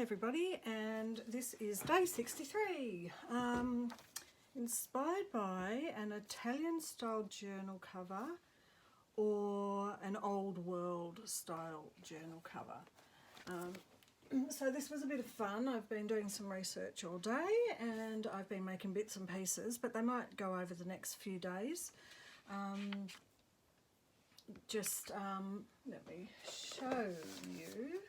everybody, and this is day 63. Inspired by an Italian style journal cover or an old world style journal cover. So this was a bit of fun. I've been doing some research all day and I've been making bits and pieces, but they might go over the next few days. Let me show you.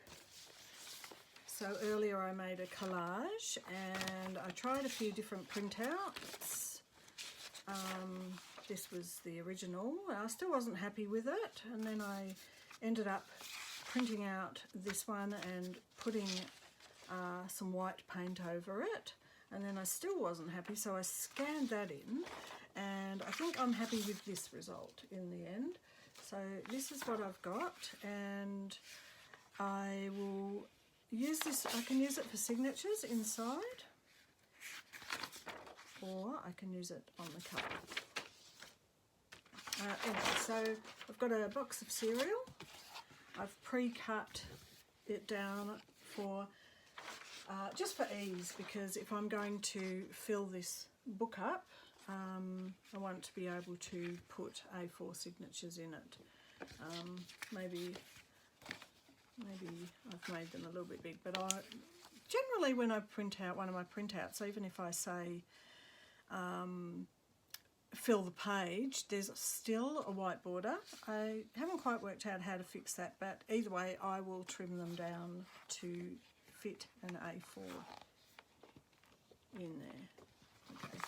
So earlier I made a collage and I tried a few different printouts. This was the original. I still wasn't happy with it, and then I ended up printing out this one and putting some white paint over it, and then I still wasn't happy, so I scanned that in, and I think I'm happy with this result in the end. So this is what I've got, and I will use this. I can use it for signatures inside, or I can use it on the cover. Anyway, so I've got a box of cereal. I've pre-cut it down for just for ease, because if I'm going to fill this book up, I want to be able to put A4 signatures in it. Maybe I've made them a little bit big, but generally when I print out one of my printouts, even if I say fill the page, there's still a white border. I haven't quite worked out how to fix that, but either way I will trim them down to fit an A4 in there. Okay.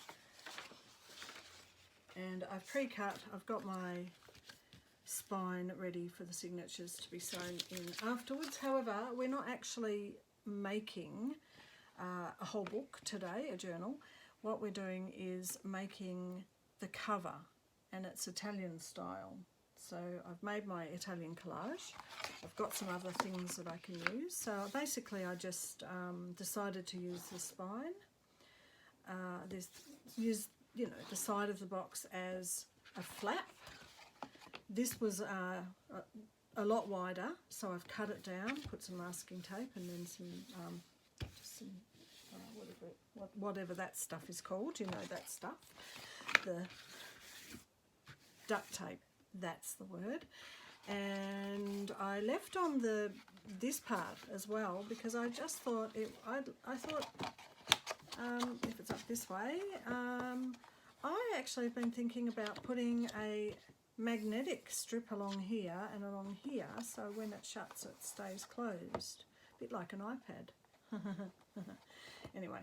And I've pre-cut, I've got my spine ready for the signatures to be sewn in afterwards. However, we're not actually making a whole book today, a journal. What we're doing is making the cover, and it's Italian style. So I've made my Italian collage. I've got some other things that I can use. So basically I just decided to use the spine. Use the side of the box as a flap. This was a lot wider, so I've cut it down, put some masking tape, and then some whatever that stuff is called, that stuff, the duct tape, that's the word. And I left on this part as well, because I just thought I thought if it's up this way, I actually have been thinking about putting a magnetic strip along here and along here, so when it shuts it stays closed, a bit like an iPad. Anyway,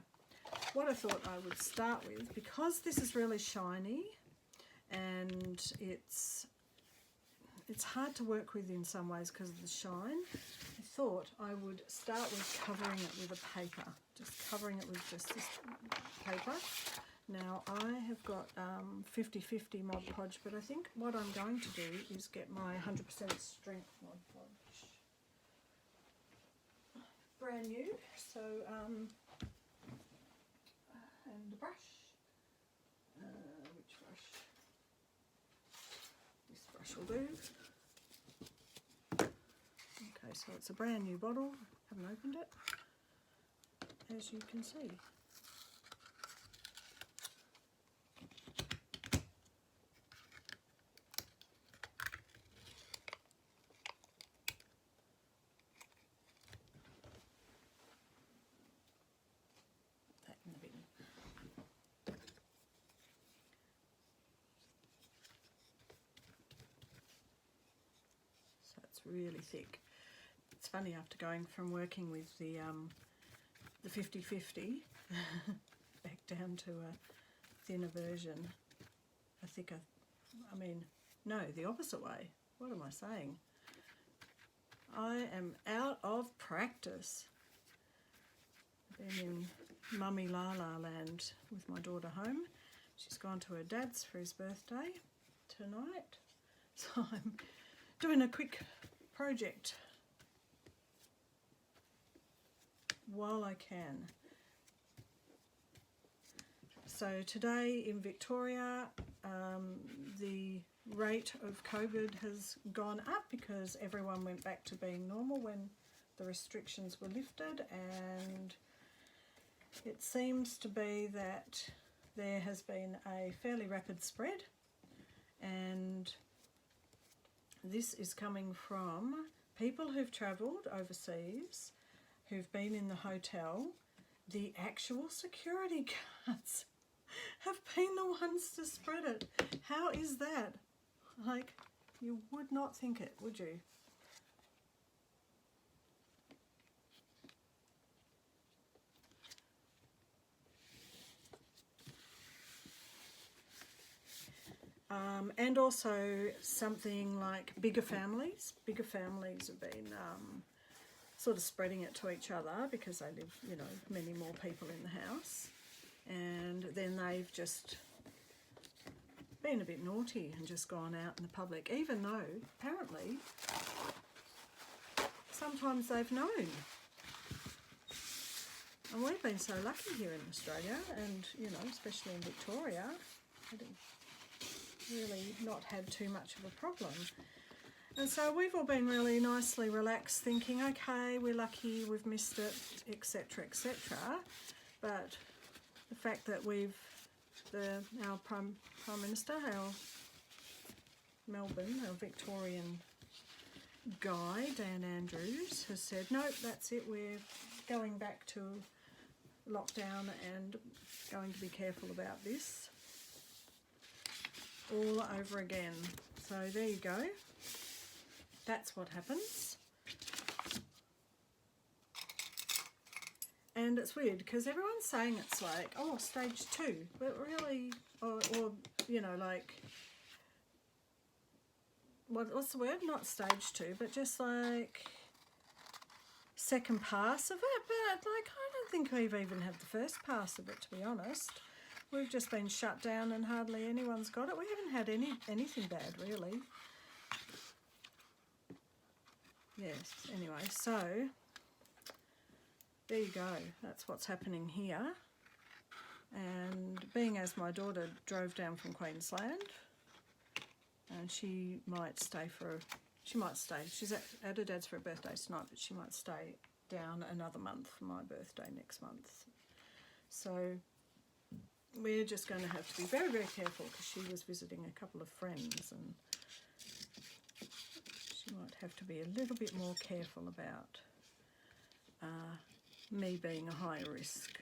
what I thought I would start with, because this is really shiny and it's hard to work with in some ways because of the shine, I thought I would start with covering it with a paper, just covering it with just this paper. Now I have got 50/50 Mod Podge, but I think what I'm going to do is get my 100% strength Mod Podge, brand new. So and a brush. Which brush? This brush will do. Okay, so it's a brand new bottle. Haven't opened it, as you can see. Really thick. It's funny, after going from working with the 50/50 back down to a thinner version, a thicker, no, the opposite way. What am I saying? I am out of practice. I've been in mummy la la land with my daughter home. She's gone to her dad's for his birthday tonight, so I'm doing a quick project while I can. So today in Victoria, the rate of COVID has gone up because everyone went back to being normal when the restrictions were lifted, and it seems to be that there has been a fairly rapid spread, and this is coming from people who've travelled overseas, who've been in the hotel. The actual security guards have been the ones to spread it. How is that? Like, you would not think it, would you? And also something like bigger families. Bigger families have been sort of spreading it to each other because they live, you know, many more people in the house. And then they've just been a bit naughty and just gone out in the public, even though apparently sometimes they've known. And we've been so lucky here in Australia, and, you know, especially in Victoria, really not had too much of a problem. And so we've all been really nicely relaxed, thinking, okay, we're lucky, we've missed it, etc., etc. But the fact that our Prime Minister, our Melbourne, our Victorian guy, Dan Andrews, has said, nope, that's it, we're going back to lockdown and going to be careful about this all over again. So there you go. That's what happens. And it's weird because everyone's saying it's like, oh, stage 2, but really, or you know, like, what's the word? Not stage 2, but just like second pass of it. But like, I don't think we've even had the first pass of it, to be honest. We've just been shut down and hardly anyone's got it. We haven't had anything bad, really. Yes, anyway, so there you go. That's what's happening here. And being as my daughter drove down from Queensland, and she might stay. She's at her dad's for her birthday tonight, but she might stay down another month for my birthday next month. So we're just going to have to be very, very careful because she was visiting a couple of friends, and she might have to be a little bit more careful about me being a high risk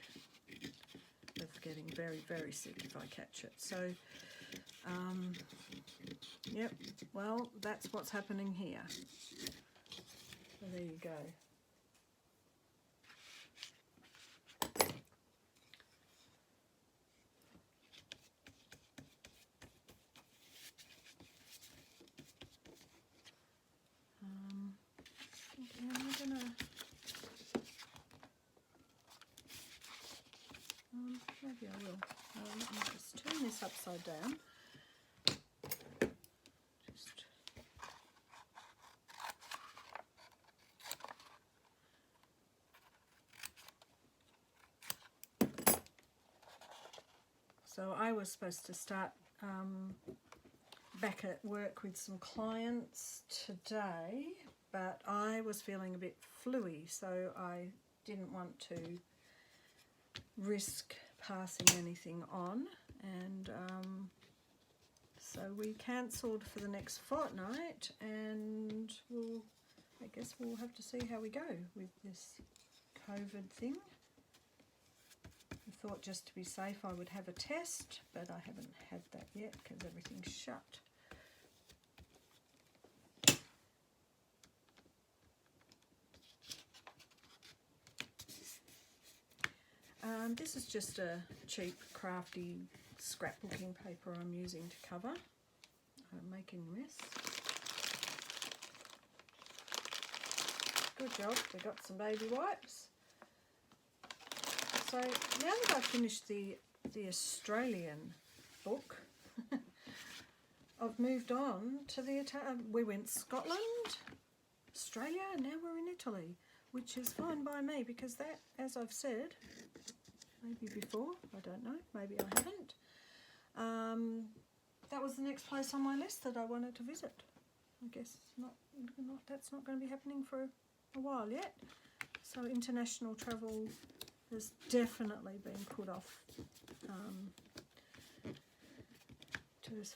of getting very, very sick if I catch it. So, yep, well, that's what's happening here. So there you go. Maybe I will. Let me just turn this upside down. So I was supposed to start back at work with some clients today, but I was feeling a bit fluey, so I didn't want to risk passing anything on, and so we cancelled for the next fortnight, and I guess we'll have to see how we go with this COVID thing. I thought just to be safe I would have a test, but I haven't had that yet because everything's shut. This is just a cheap, crafty scrapbooking paper I'm using to cover. I'm making a mess. Good job, we got some baby wipes. So now that I've finished the Australian book, I've moved on to the Italian. We went Scotland, Australia, and now we're in Italy, which is fine by me because that, as I've said, maybe before, I don't know, maybe I haven't. That was the next place on my list that I wanted to visit. I guess that's not going to be happening for a while yet. So international travel has definitely been put off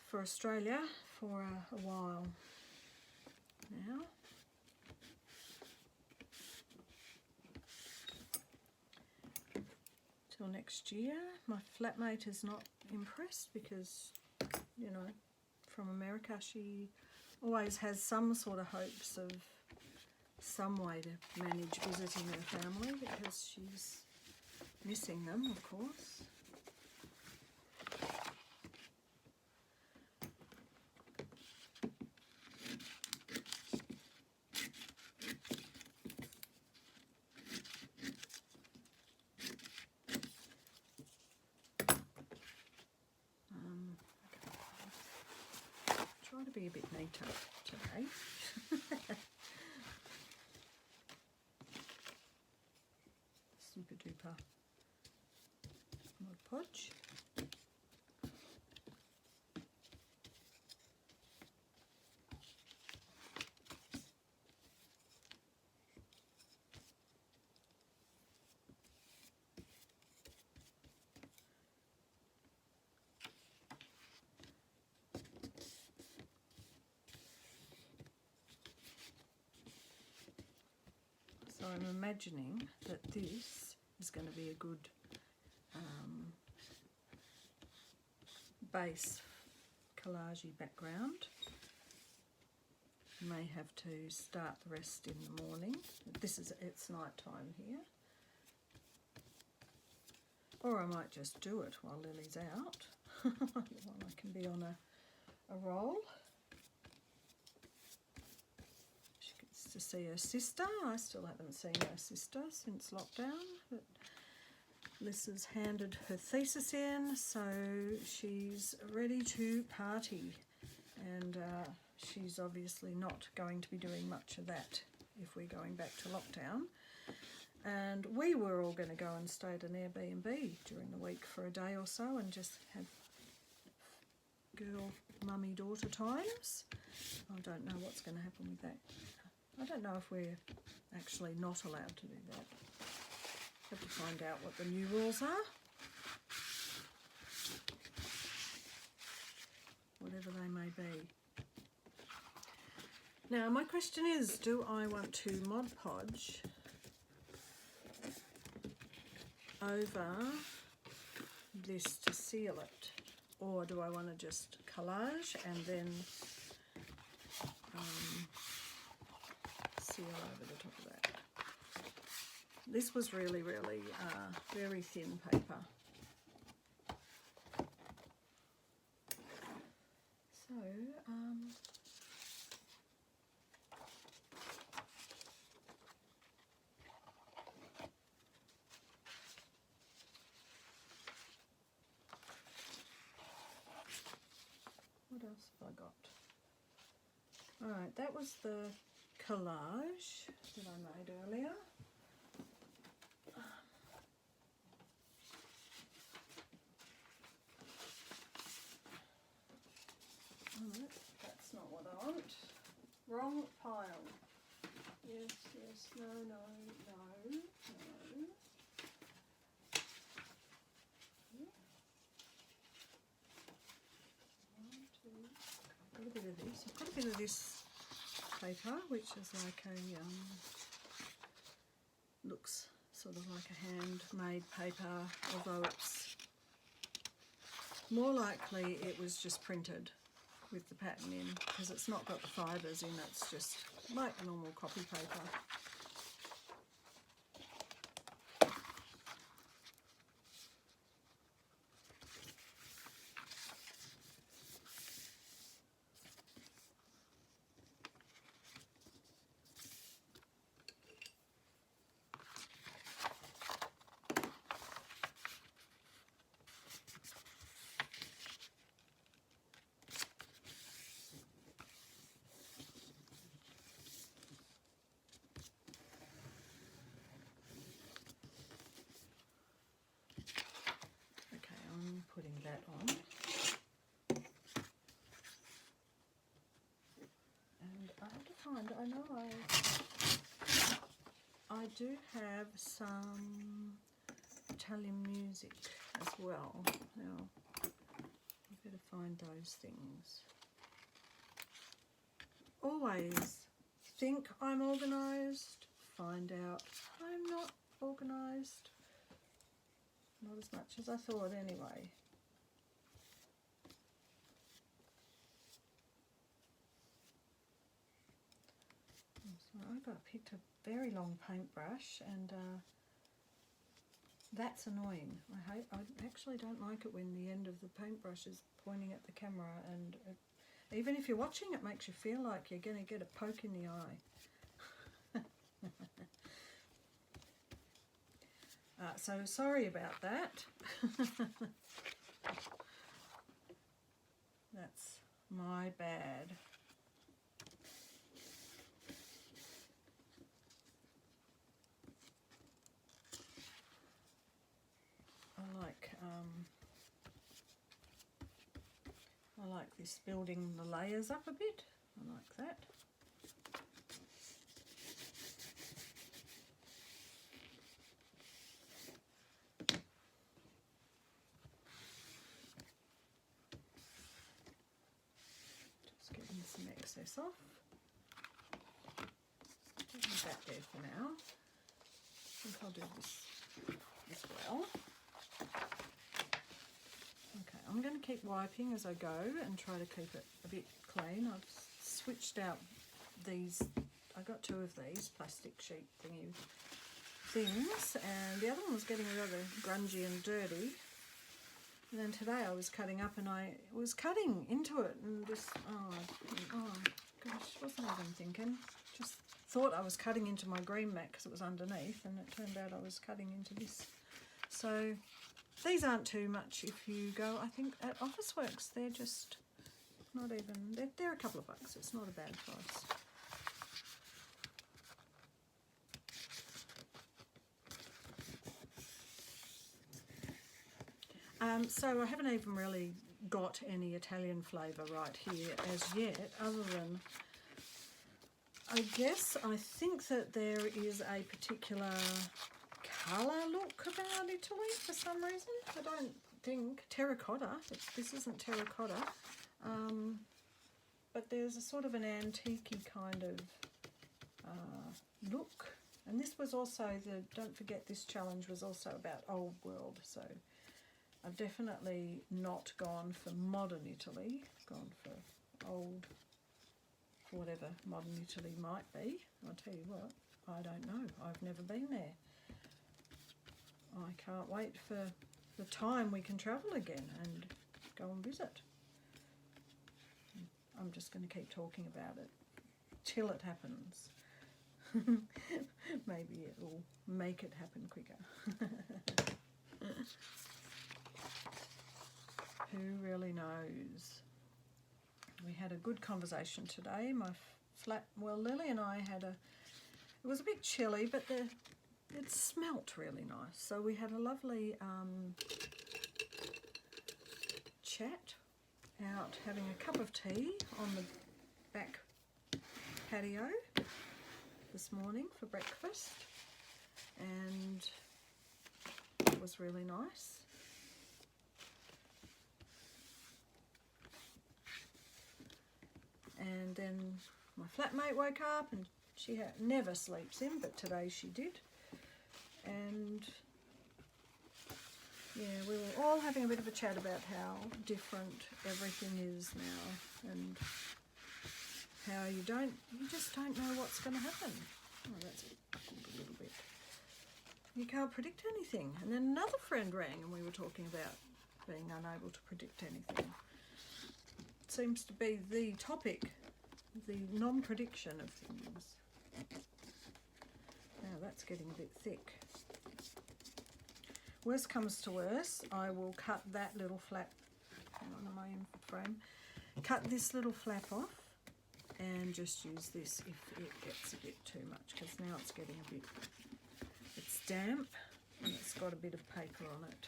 for Australia for a while now. Till next year. My flatmate is not impressed because, you know, from America she always has some sort of hopes of some way to manage visiting her family because she's missing them, of course. Try to be a bit neater today. Super duper Mod Podge. So I'm imagining that this is going to be a good base collagey background. May have to start the rest in the morning. It's night time here. Or I might just do it while Lily's out. While I can be on a roll. She gets to see her sister. I still haven't seen her sister since lockdown, but Liz has handed her thesis in, so she's ready to party, and she's obviously not going to be doing much of that if we're going back to lockdown. And we were all going to go and stay at an Airbnb during the week for a day or so and just have girl, mummy, daughter times. I don't know what's going to happen with that. I don't know if we're actually not allowed to do that. Have to find out what the new rules are. Whatever they may be. Now my question is, do I want to Mod Podge over this to seal it, or do I want to just collage and then seal over the top of that? This was really very thin paper, so what else have I got? Alright, that was the collage that I made earlier. Alright, that's not what I want. Wrong pile. Yes, yes, no, no, no, no. Got a bit of this. I've got a bit of this paper, which is like a looks sort of like a handmade paper, although it's more likely it was just printed with the pattern in, because it's not got the fibres in, it's just like normal copy paper. Putting that on, and I have to find, I know I I do have some Italian music as well. Now, I better find those things. Always think I'm organised, find out I'm not organised. Not as much as I thought anyway. So I picked a very long paintbrush, and that's annoying. I actually don't like it when the end of the paintbrush is pointing at the camera, and even if you're watching, it makes you feel like you're going to get a poke in the eye. So sorry about that. That's my bad. I like this building the layers up a bit. I like that. Just getting some excess off. Leave that there for now. I think I'll do this as well. Okay, I'm going to keep wiping as I go and try to keep it a bit clean. I've switched out these, I got 2 of these plastic sheet thingy things, and the other one was getting rather grungy and dirty. And then today I was cutting up and I was cutting into it and just, oh gosh, wasn't even thinking. Just thought I was cutting into my green mat because it was underneath, and it turned out I was cutting into this. So these aren't too much if you go, I think at Officeworks they're just not even, they're a couple of bucks, it's not a bad price. So I haven't even really got any Italian flavour right here as yet, other than, I guess, I think that there is a particular colour look about Italy for some reason. I don't think terracotta, this isn't terracotta, but there's a sort of an antique-y kind of look. And this was also don't forget this challenge was also about old world, so I've definitely not gone for modern Italy, gone for old, for whatever modern Italy might be. I'll tell you what, I don't know, I've never been there. I can't wait for the time we can travel again and go and visit. I'm just going to keep talking about it till it happens. Maybe it will make it happen quicker. Who really knows? We had a good conversation today. My well, Lily and I had it was a bit chilly, but it smelt really nice. So we had a lovely chat out having a cup of tea on the back patio this morning for breakfast, and it was really nice. And then my flatmate woke up, and she never sleeps in, but today she did. And yeah, we were all having a bit of a chat about how different everything is now, and how you just don't know what's going to happen. Oh, that's buckled a little bit. You can't predict anything. And then another friend rang, and we were talking about being unable to predict anything. It seems to be the topic, the non-prediction of things. Now that's getting a bit thick. Worst comes to worst, I will cut that little flap, hang on my infant frame, cut this little flap off and just use this if it gets a bit too much, because now it's getting a bit, it's damp and it's got a bit of paper on it.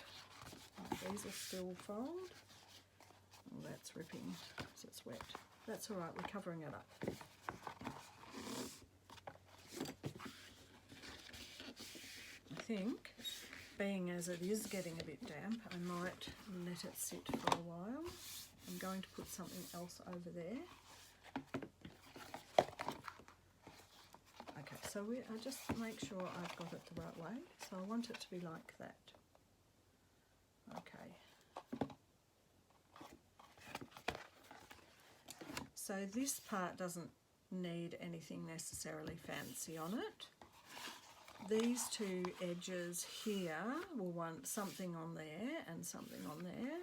Right, these will still fold. Oh, that's ripping because it's wet. That's all right, we're covering it up. think, being as it is getting a bit damp, I might let it sit for a while. I'm going to put something else over there. Okay, so I just make sure I've got it the right way. So I want it to be like that. Okay. So this part doesn't need anything necessarily fancy on it. These two edges here will want something on there and something on there.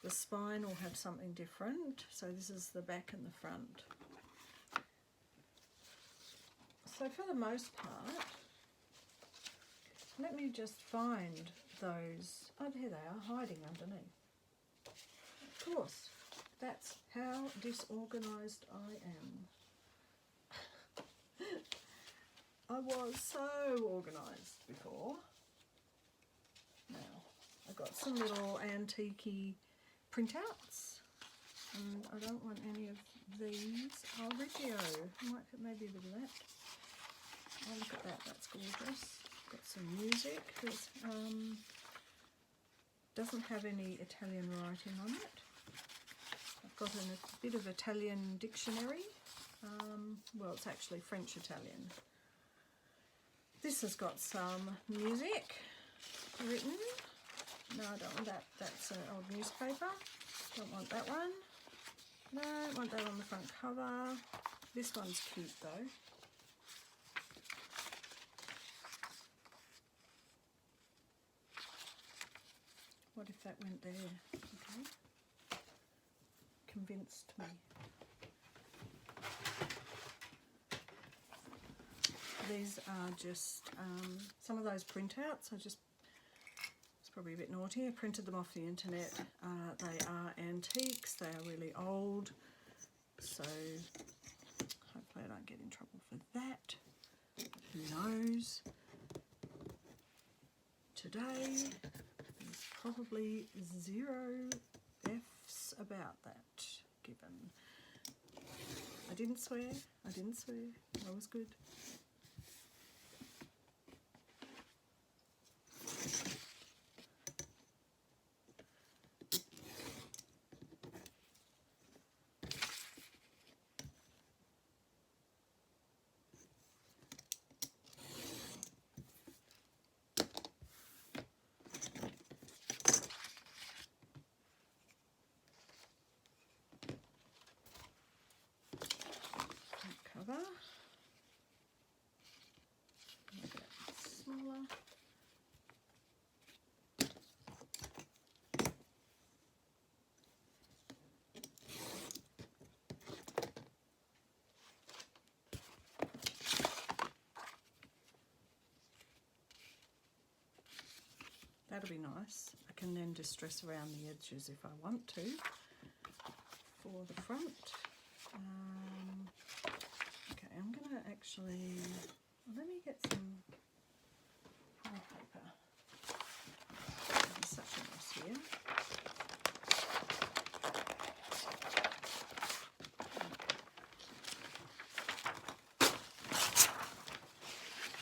The spine will have something different. So this is the back and the front. So for the most part, let me just find those. Oh, there they are, hiding underneath. Of course, that's how disorganised I am. I was so organised before. Now, I've got some little antique-y printouts, and I don't want any of these. Oh, Reggio, I might put maybe a bit of that. Oh, look at that, that's gorgeous. Got some music. It doesn't have any Italian writing on it. I've got a bit of Italian dictionary. Well, it's actually French-Italian. This has got some music written. No, I don't want that. That's an old newspaper. Don't want that one. No, I don't want that on the front cover. This one's cute though. What if that went there? Okay. Convinced me. These are just some of those printouts. It's probably a bit naughty. I printed them off the internet. They are antiques. They are really old. So hopefully I don't get in trouble for that. Who knows? Today there's probably 0 F's about that given. I didn't swear. I didn't swear. I was good. Cover. Make it smaller. That'll be nice. I can then distress around the edges if I want to for the front. Okay, I'm going to actually, let me get some pie paper. There's such a mess here.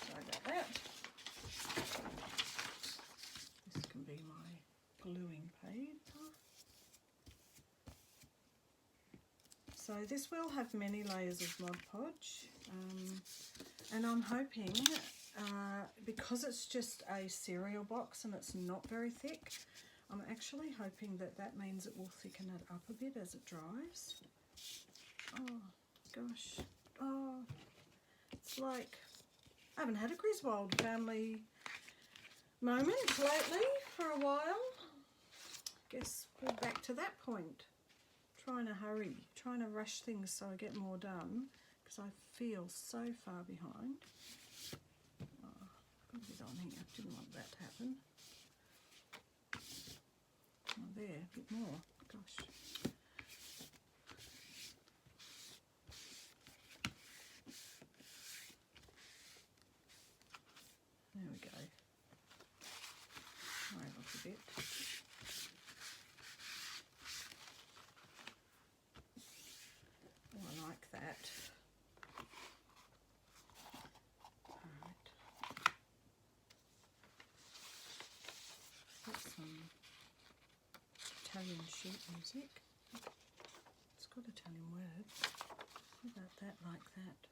Sorry about that. This can be my gluing paper. So this will have many layers of Mod Podge, and I'm hoping, because it's just a cereal box and it's not very thick, I'm actually hoping that that means it will thicken it up a bit as it dries. Oh gosh, oh, it's like I haven't had a Griswold family moment lately for a while. Guess we're back to that point. Trying to hurry, trying to rush things so I get more done because I feel so far behind. Oh, got a bit on here, didn't want that to happen. Oh, there, a bit more, gosh. There we go. Sorry, look a bit. Oh, I like that. Alright. Italian sheet music. It's got Italian words. How about that, like that?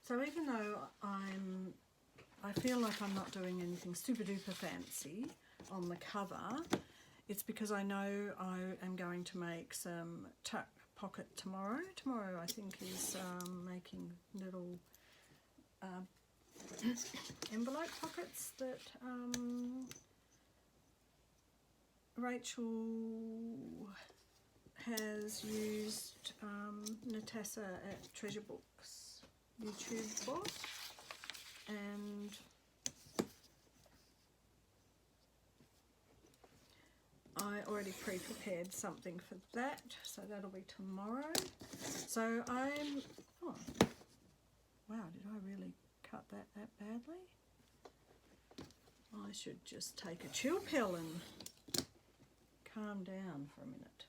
So even though I feel like I'm not doing anything super duper fancy on the cover, it's because I know I am going to make some tuck pocket tomorrow. Tomorrow I think is making little envelope pockets that Rachel has used Natassa at Treasure Books YouTube for, and I already pre-prepared something for that, so that'll be tomorrow. So I'm, oh wow, did I really cut that badly? I should just take a chill pill and calm down for a minute.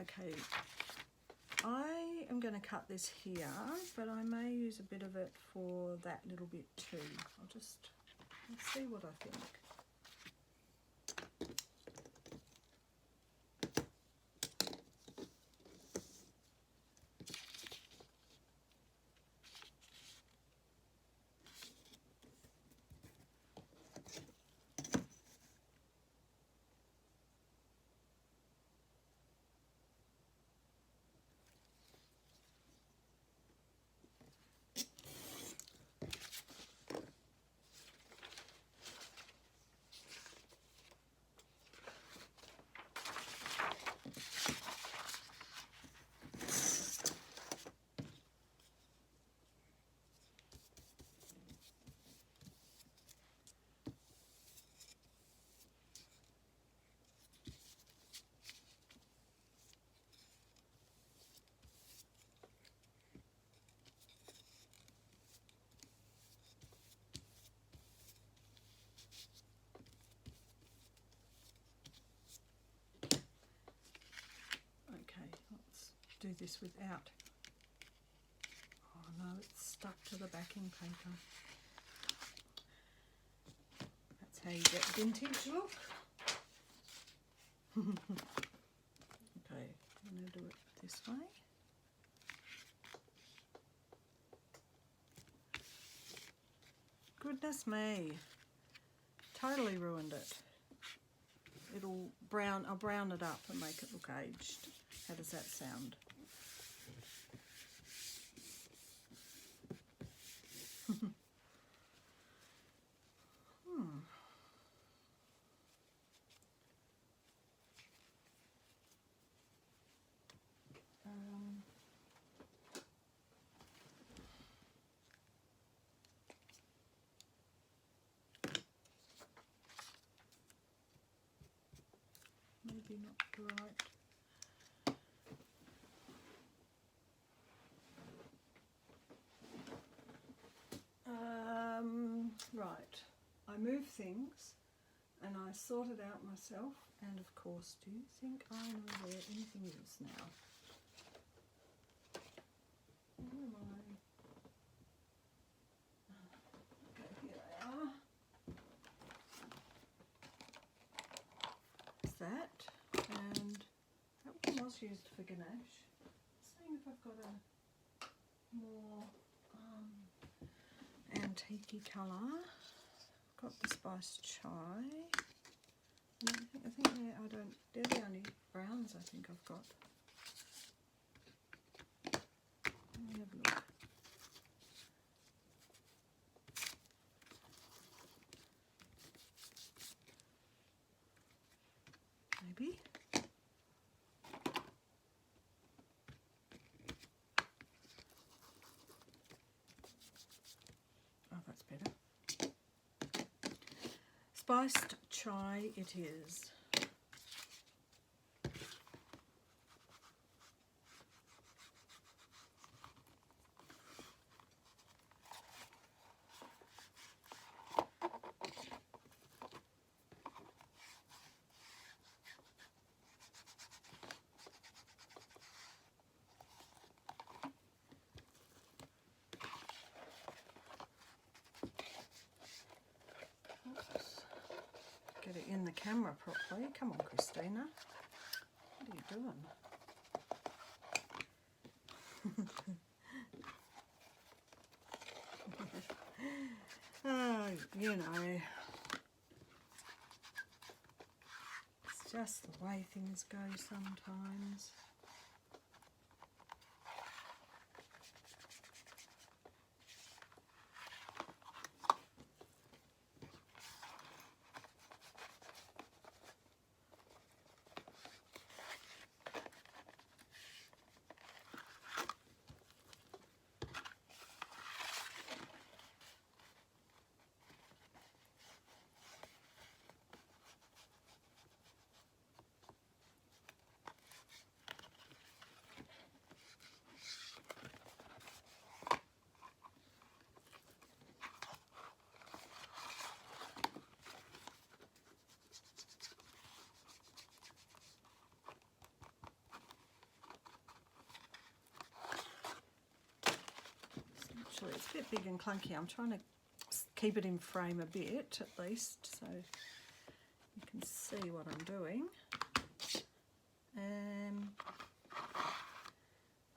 Okay, I am going to cut this here, but I may use a bit of it for that little bit too. Let's see what I think. Do this without. Oh no, it's stuck to the backing paper. That's how you get vintage look. Okay, I'm going to do it this way. Goodness me, totally ruined it. I'll brown it up and make it look aged. How does that sound? Maybe not right. Right, I move things and I sort it out myself, and of course, do you think I know where anything is now? Where am I? Okay, here they are. That's that, and that one was used for ganache. Seeing if I've got a more antique colour. I've got the spiced chai. I think they're the only browns I think I've got. Let me have a look. Maybe. Oh, that's better. Spiced chai it is. it in the camera properly. Come on, Christina. What are you doing? Oh, you know, it's just the way things go sometimes. Actually, it's a bit big and clunky. I'm trying to keep it in frame a bit, at least, so you can see what I'm doing.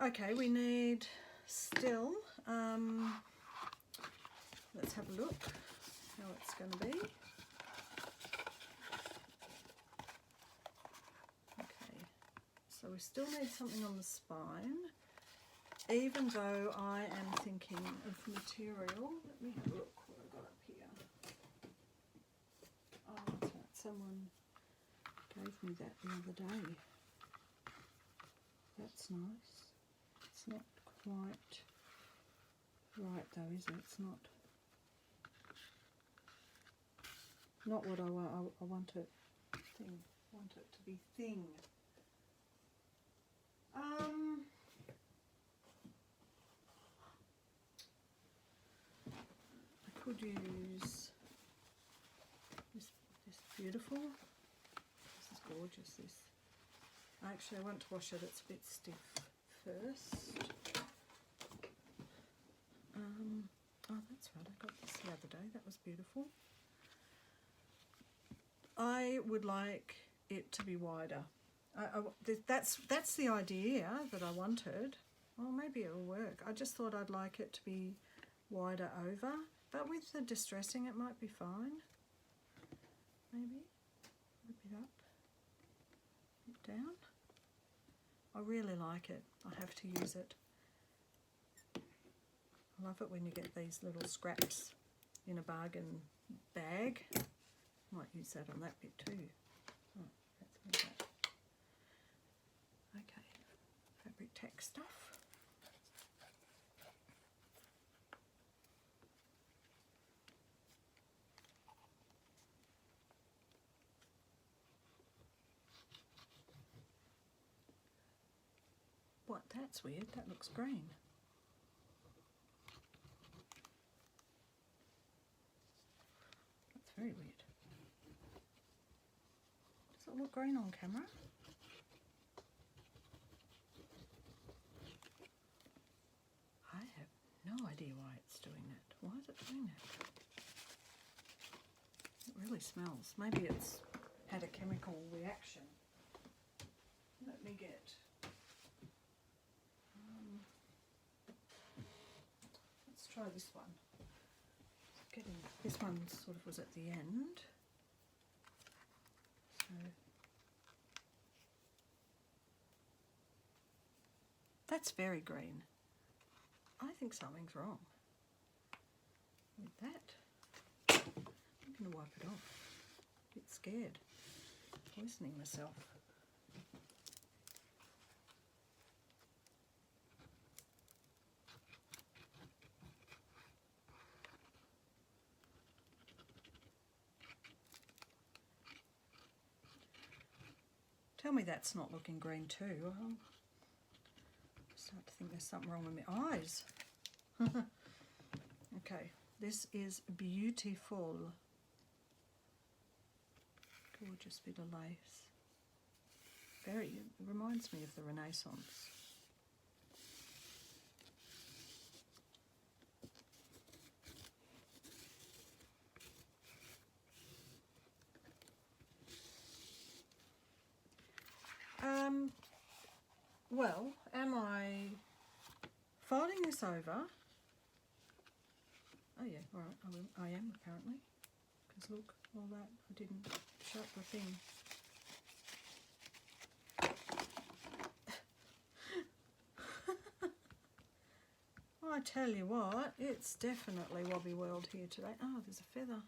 Okay, we need still, let's have a look how it's going to be. Okay, so we still need something on the spine, even though I am thinking of material. Let me have a look what I've got up here. Oh, that's right, someone gave me that the other day. That's nice. It's not quite right though, is it? It's not what I want. I want it thin. I want it to be thin. I could use this beautiful. This is gorgeous. This. Actually, I want to wash it. It's a bit stiff first. Oh, that's right. I got this the other day. That was beautiful. I would like it to be wider. That's the idea that I wanted. Well, maybe it'll work. I just thought I'd like it to be wider over, but with the distressing, it might be fine. Maybe a bit up, a bit down. I really like it. I have to use it. I love it when you get these little scraps in a bargain bag. Might use that on that bit too. Oh, that's that. Okay, fabric tack stuff. What? That's weird. That looks green. That's very weird. Does it look green on camera? I have no idea why it's doing that. Why is it doing that? It really smells. Maybe it's had a chemical reaction. Let me get... let's try this one. This one sort of was at the end. So that's very green. I think something's wrong with that. I'm going to wipe it off. A bit scared. Poisoning myself. Tell me that's not looking green too. I start to think there's something wrong with my eyes. Okay, this is beautiful. Gorgeous bit of lace. It reminds me of the Renaissance. well, am I folding this over? Oh yeah, all right, I am apparently. Because look, all that, I didn't shut the thing. I tell you what, it's definitely Wobbly World here today. Oh, there's a feather.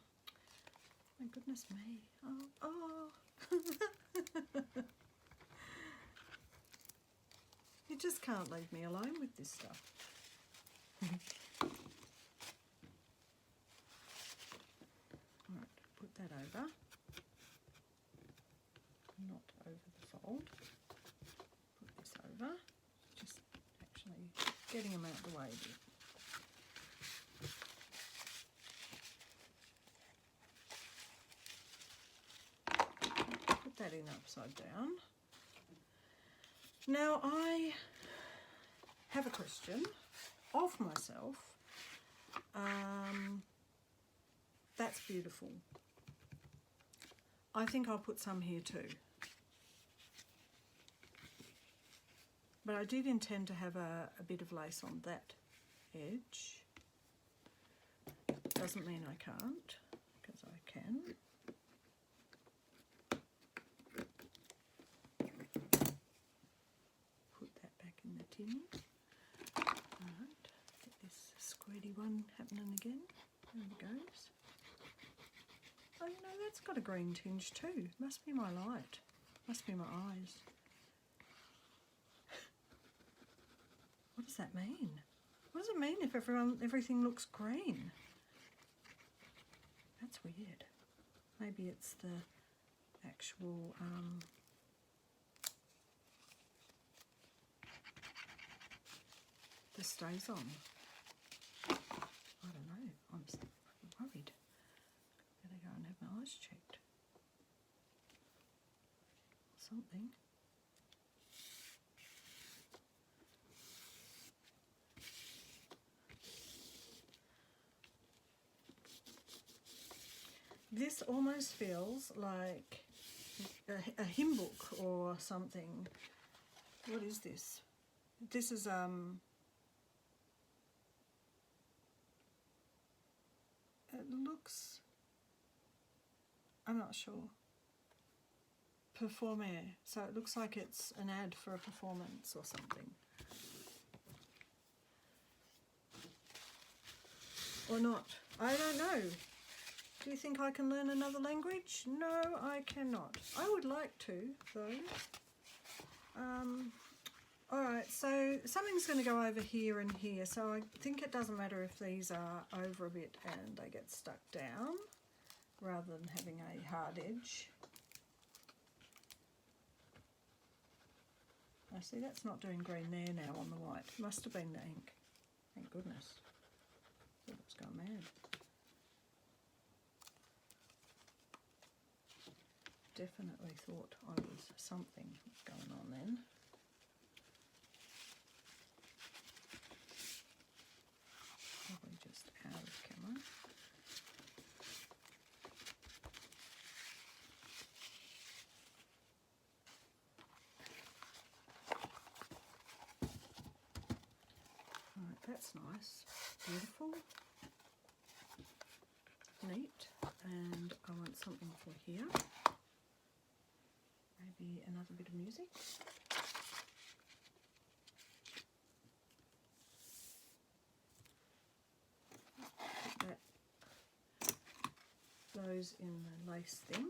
My goodness me. Oh. You just can't leave me alone with this stuff. Alright, put that over. Not over the fold. Put this over. Just actually getting them out of the way a bit. Put that in upside down. Now I have a question of myself. That's beautiful. I think I'll put some here too. But I did intend to have a bit of lace on that edge. Doesn't mean I can't, because I can. Put that back in the tin. Alright, get this squirty one happening again. There it goes. Oh, you know, that's got a green tinge too. Must be my light. Must be my eyes. What does that mean? What does it mean if everything looks green? That's weird. Maybe it's the actual this stays on. I don't know. I'm worried. Better go and have my eyes checked. Something. This almost feels like a hymn book or something. What is this? This is it looks, I'm not sure, performer, so it looks like it's an ad for a performance or something. Or not, I don't know. Do you think I can learn another language? No, I cannot. I would like to, though. Alright, so something's going to go over here and here, so I think it doesn't matter if these are over a bit and they get stuck down, rather than having a hard edge. I see that's not doing green there now on the white. Must have been the ink. Thank goodness. I thought it was going mad. Definitely thought I was something going on then. Probably just out of camera. Alright, that's nice. Beautiful. Neat. And I want something for here. Maybe another bit of music. Put that, those in the lace thing.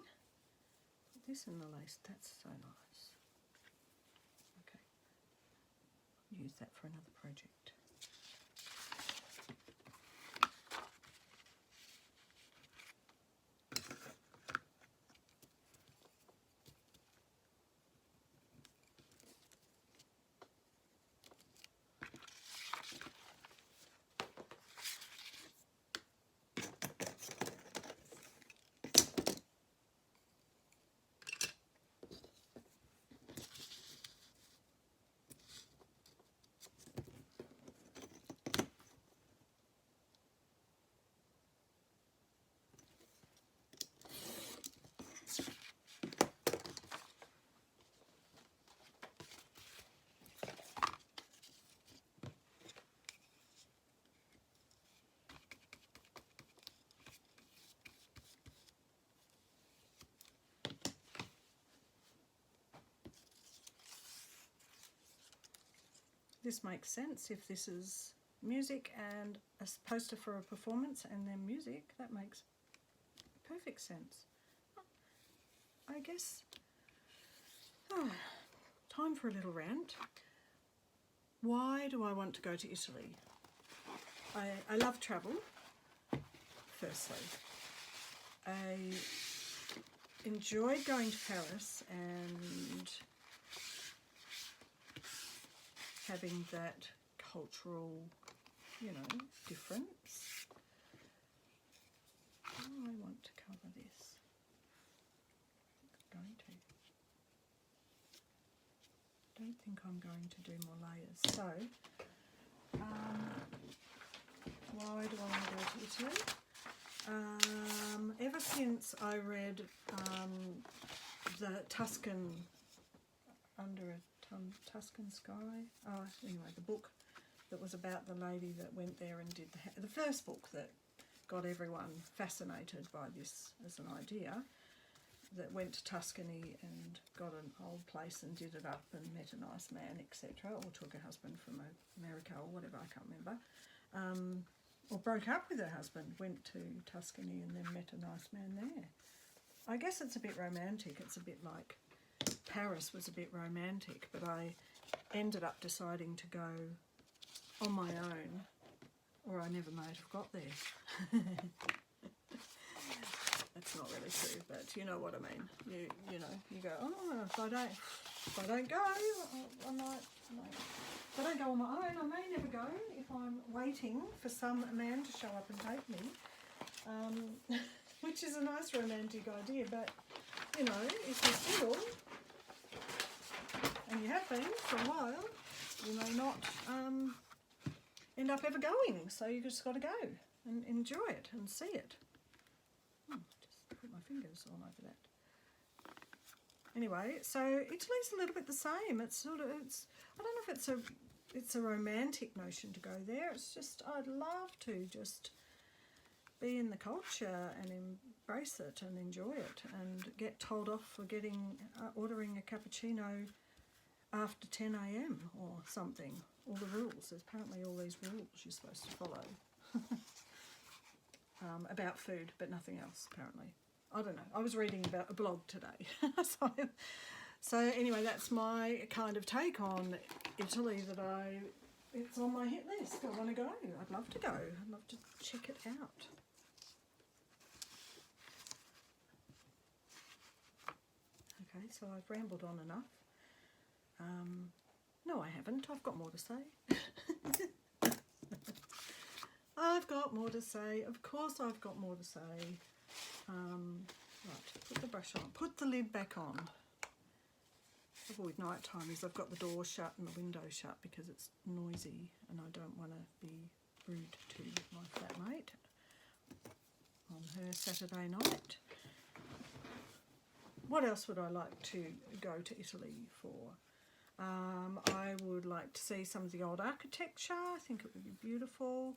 Put this in the lace, that's so nice. Okay, use that for another project. this makes sense. If this is music and a poster for a performance and then music, that makes perfect sense. I guess, time for a little rant. Why do I want to go to Italy? I love travel, firstly. I enjoyed going to Paris and having that cultural, you know, difference. How do I want to cover this? I'm going to. I don't think I'm going to do more layers. So, why do I want to go to Italy? Ever since I read the Tuscan, Under a Tuscan Sky, anyway, the book that was about the lady that went there and did the first book that got everyone fascinated by this as an idea, that went to Tuscany and got an old place and did it up and met a nice man, etc., or took her husband from America or whatever, I can't remember, or broke up with her husband, went to Tuscany and then met a nice man there. I guess it's a bit romantic. It's a bit like Paris was a bit romantic, but I ended up deciding to go on my own, or I never might have got there. That's not really true, but you know what I mean. You know, you go, oh, if I don't go, I might. If I don't go on my own, I may never go if I'm waiting for some man to show up and take me, which is a nice romantic idea. But you know, if you're single and you have been for a while, you may not end up ever going. So you just got to go and enjoy it and see it. Just put my fingers all over that. Anyway, so Italy's a little bit the same. It's I don't know if it's a romantic notion to go there. It's just I'd love to just be in the culture and embrace it and enjoy it and get told off for ordering a cappuccino after 10 a.m. or something. All the rules. There's apparently all these rules you're supposed to follow about food, but nothing else apparently. I don't know. I was reading about a blog today. So anyway, that's my kind of take on Italy it's on my hit list. I want to go. I'd love to go. I'd love to check it out. Okay, so I've rambled on enough. No, I haven't. I've got more to say. I've got more to say. Of course I've got more to say. Right, put the brush on. Put the lid back on. Avoid night time is I've got the door shut and the window shut because it's noisy and I don't want to be rude to my flatmate on her Saturday night. What else would I like to go to Italy for? I would like to see some of the old architecture. I think it would be beautiful.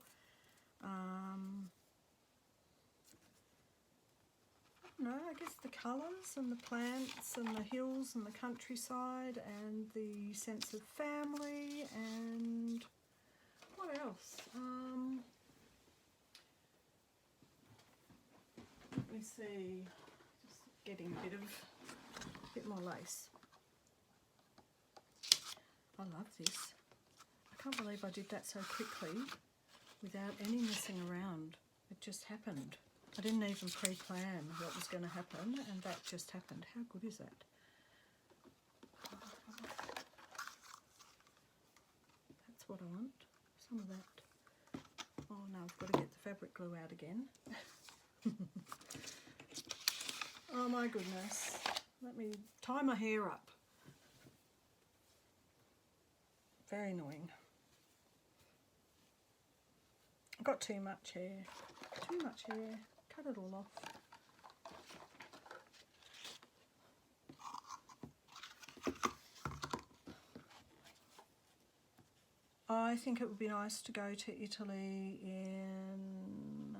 No, I guess the colours and the plants and the hills and the countryside and the sense of family and what else? Let me see. Just getting a bit more lace. I love this. I can't believe I did that so quickly without any messing around. It just happened. I didn't even pre-plan what was going to happen, and that just happened. How good is that? That's what I want. Some of that. Oh no, I've got to get the fabric glue out again. Oh my goodness. Let me tie my hair up. Very annoying. I've got too much hair. Too much hair. Cut it all off. I think it would be nice to go to Italy in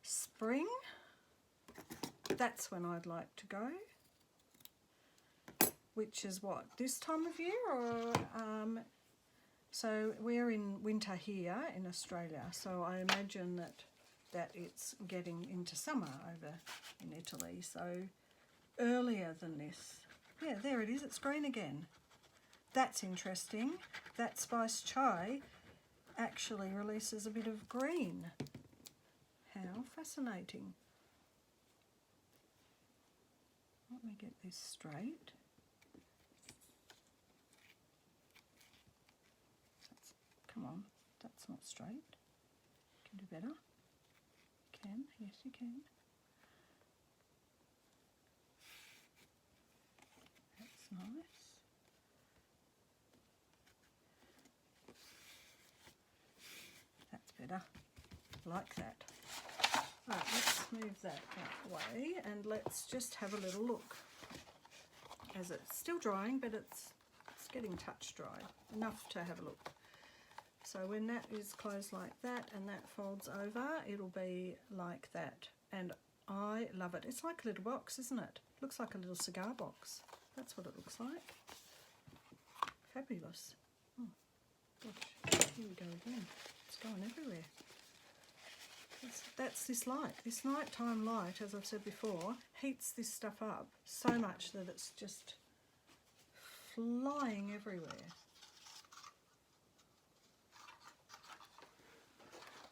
spring. That's when I'd like to go. which is what, this time of year, or so we're in winter here in Australia, so I imagine that it's getting into summer over in Italy, so earlier than this. Yeah, there it is, it's green again. That's interesting. That spiced chai actually releases a bit of green. How fascinating. Let me get this straight. Come on, that's not straight. Can do better. Can, yes you can. That's nice. That's better. Like that. Right, let's move that way and let's just have a little look. As it's still drying, but it's getting touch dry, enough to have a look. So when that is closed like that and that folds over, it'll be like that. And I love it. It's like a little box, isn't it? Looks like a little cigar box. That's what it looks like. Fabulous. Oh, gosh. Here we go again. It's going everywhere. That's this light. This nighttime light, as I've said before, heats this stuff up so much that it's just flying everywhere.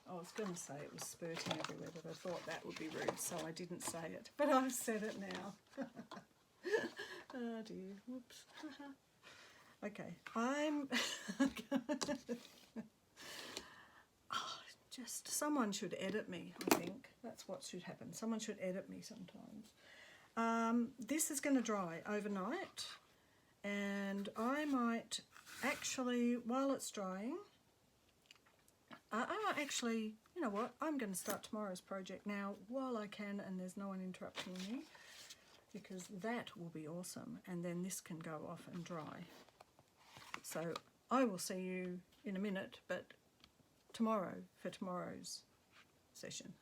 I was going to say it was spurting everywhere, but I thought that would be rude, so I didn't say it. But I've said it now. Oh dear, whoops. Okay, just someone should edit me, I think. That's what should happen. Someone should edit me sometimes. This is going to dry overnight, and I might actually, while it's drying, actually, you know what, I'm going to start tomorrow's project now while I can and there's no one interrupting me, because that will be awesome, and then this can go off and dry. So I will see you in a minute, but tomorrow for tomorrow's session.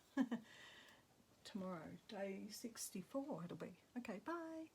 Tomorrow, day 64 it'll be. Okay, bye.